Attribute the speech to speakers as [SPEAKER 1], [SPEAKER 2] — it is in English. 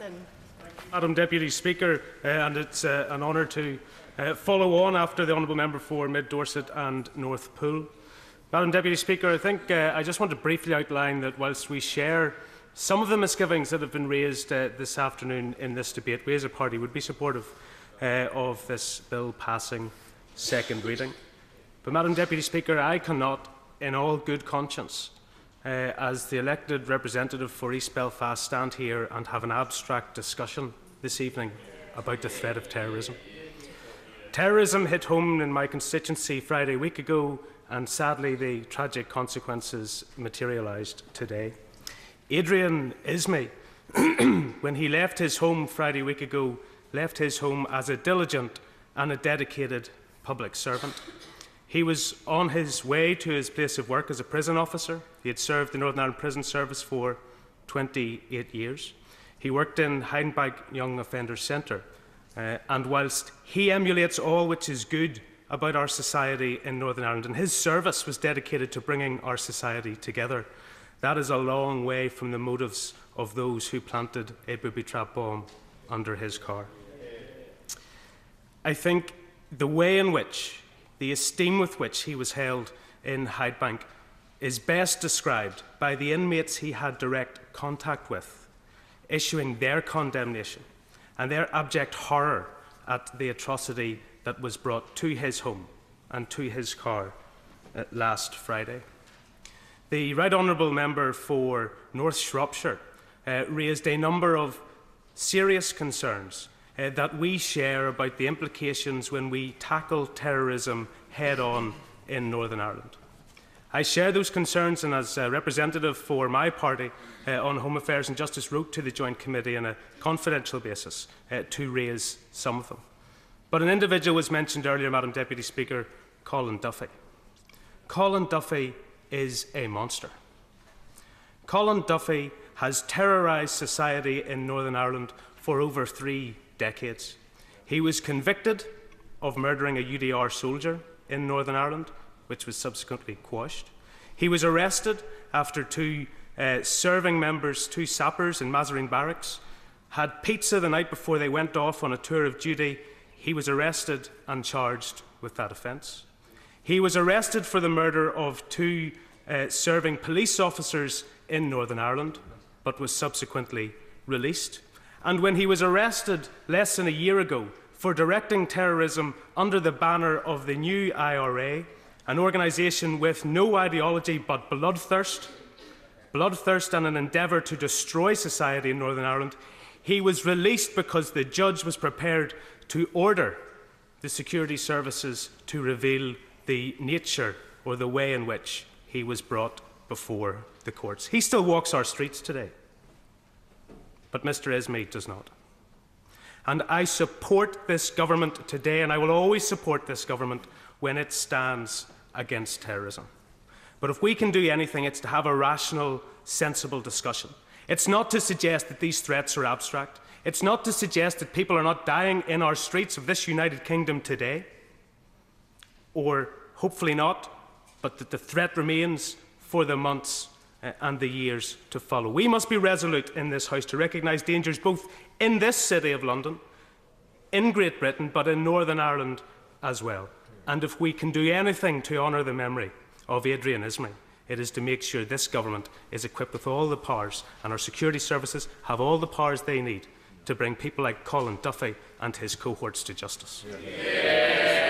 [SPEAKER 1] Robinson.
[SPEAKER 2] Madam Deputy Speaker, and it's an honour to follow on after the Honourable Member for Mid Dorset and North Pool. Madam Deputy Speaker, I think I just want to briefly outline that whilst we share some of the misgivings that have been raised this afternoon in this debate, we as a party would be supportive of this bill passing second reading. But, Madam Deputy Speaker, I cannot, in all good conscience, as the elected representative for East Belfast, stand here and have an abstract discussion this evening about the threat of terrorism. Terrorism hit home in my constituency Friday week ago, and sadly the tragic consequences materialised today. Adrian Ismay, when he left his home Friday week ago, left his home as a diligent and a dedicated public servant. He was on his way to his place of work as a prison officer. He had served the Northern Ireland Prison Service for 28 years. He worked in Heidenberg Young Offenders Centre. And whilst he emulates all which is good about our society in Northern Ireland, and his service was dedicated to bringing our society together, that is a long way from the motives of those who planted a booby-trap bomb under his car. I think the way in which, the esteem with which he was held in Hydebank is best described by the inmates he had direct contact with, issuing their condemnation and their abject horror at the atrocity that was brought to his home and to his car last Friday. The Right Honourable Member for North Shropshire raised a number of serious concerns that we share about the implications when we tackle terrorism head-on in Northern Ireland. I share those concerns, and as a representative for my party on Home Affairs and Justice wrote to the Joint Committee on a confidential basis to raise some of them. But an individual was mentioned earlier, Madam Deputy Speaker, Colin Duffy. Colin Duffy is a monster. Colin Duffy has terrorised society in Northern Ireland for over 3 decades. He was convicted of murdering a UDR soldier in Northern Ireland, which was subsequently quashed. He was arrested after two serving members, two sappers in Mazarine Barracks, had pizza the night before they went off on a tour of duty. He was arrested and charged with that offence. He was arrested for the murder of two serving police officers in Northern Ireland, but was subsequently released. And when he was arrested less than a year ago for directing terrorism under the banner of the new IRA, an organisation with no ideology but bloodthirst and an endeavour to destroy society in Northern Ireland, he was released because the judge was prepared to order the security services to reveal the nature or the way in which he was brought before the courts. He still walks our streets today, but Mr. Ismay does not. And I support this government today, and I will always support this government when it stands against terrorism. But if we can do anything, it's to have a rational, sensible discussion. It's not to suggest that these threats are abstract. It's not to suggest that people are not dying in our streets of this United Kingdom today, or hopefully not, but that the threat remains for the months and the years to follow. We must be resolute in this House to recognise dangers both in this city of London, in Great Britain, but in Northern Ireland as well. And if we can do anything to honour the memory of Adrian Ismay, it is to make sure this government is equipped with all the powers, and our security services have all the powers they need to bring people like Colin Duffy and his cohorts to justice. Yeah.